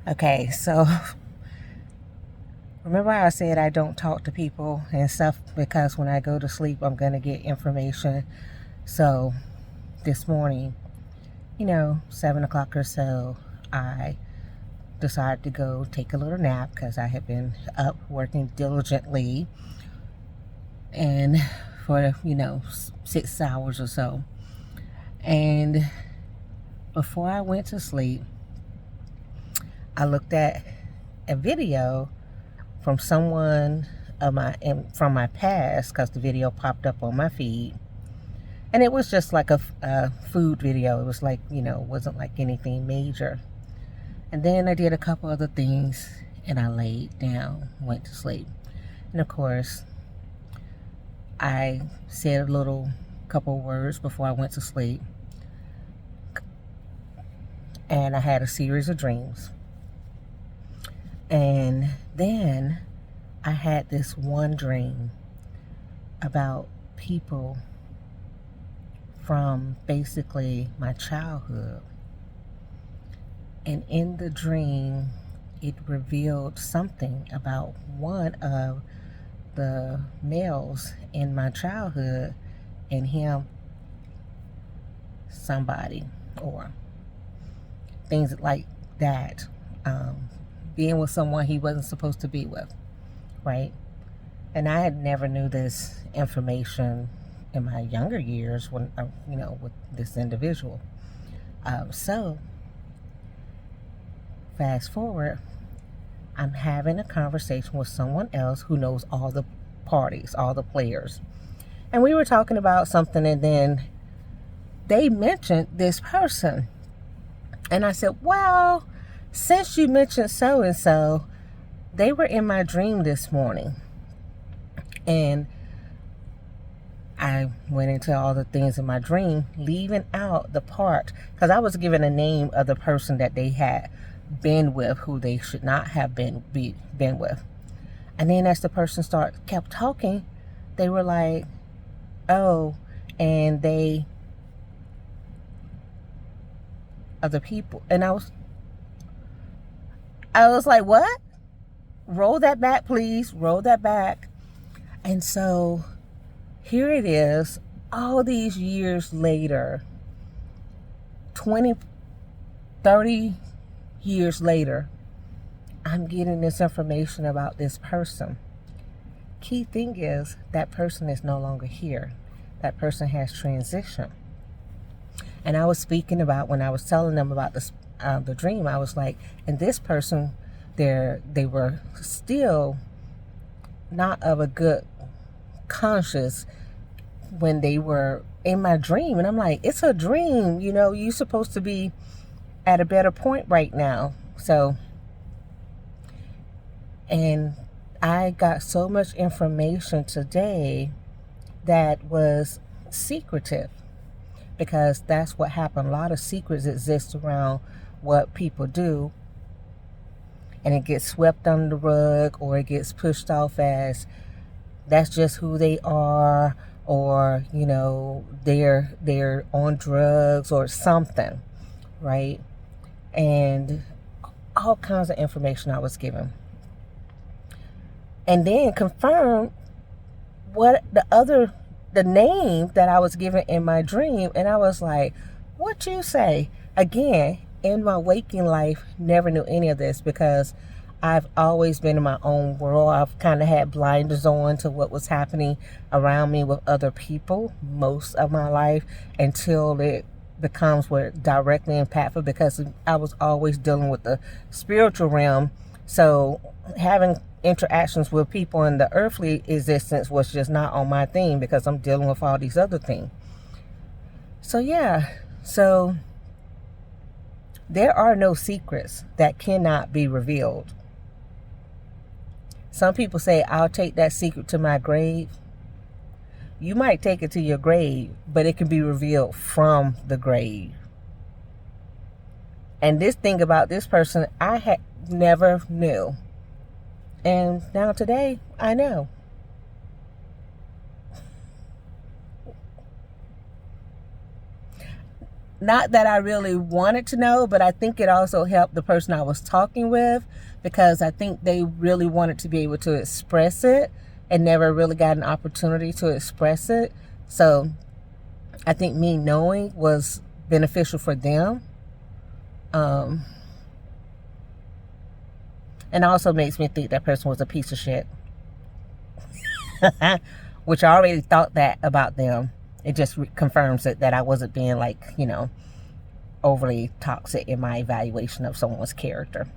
Okay, so remember how I said I don't talk to people and stuff because when I go to sleep, I'm going to get information. So this morning, 7 o'clock or so, I decided to go take a little nap because I had been up working diligently and for, 6 hours or so. And before I went to sleep, I looked at a video from someone from my past because the video popped up on my feed, and it was just like a food video. It was like, wasn't like anything major. And then I did a couple other things, and I laid down, went to sleep. And of course, I said a little couple words before I went to sleep, and I had a series of dreams. And then I had this one dream about people from basically my childhood. And in the dream, it revealed something about one of the males in my childhood and him, somebody, or things like that. Being with someone he wasn't supposed to be with, right? And I had never knew this information in my younger years when, with this individual. So, fast forward, I'm having a conversation with someone else who knows all the parties, all the players. And we were talking about something, and then they mentioned this person. And I said, well, since you mentioned so and so, they were in my dream this morning. And I went into all the things in my dream, leaving out the part, because I was given a name of the person that they had been with, who they should not have been with. And then as the person kept talking, they were like, oh, and they other people. And I was like, what? Roll that back, please. Roll that back. And so here it is, all these years later, 20, 30 years later, I'm getting this information about this person. Key thing is that person is no longer here. That person has transitioned. And I was speaking about, when I was telling them about the dream, I was like, and this person, they were still not of a good conscience when they were in my dream. And I'm like, it's a dream, you're supposed to be at a better point right now. So, and I got so much information today that was secretive, because that's what happened. A lot of secrets exist around what people do, and it gets swept under the rug, or it gets pushed off as that's just who they are, or they're on drugs or something, right? And all kinds of information I was given, and then confirmed what the name that I was given in my dream. And I was like, what you say? Again, in my waking life, never knew any of this, because I've always been in my own world. I've kind of had blinders on to what was happening around me with other people most of my life, until it becomes directly impactful, because I was always dealing with the spiritual realm. So having interactions with people in the earthly existence was just not on my thing, because I'm dealing with all these other things. So yeah, so there are no secrets that cannot be revealed. Some people say, I'll take that secret to my grave. You might take it to your grave, but it can be revealed from the grave. And this thing about this person, I had never knew. And now today, I know. not that I really wanted to know, but I think it also helped the person I was talking with, because I think they really wanted to be able to express it and never really got an opportunity to express it. So I think me knowing was beneficial for them. And also makes me think that person was a piece of shit. Which I already thought that about them. It just confirms it, that I wasn't being like, overly toxic in my evaluation of someone's character.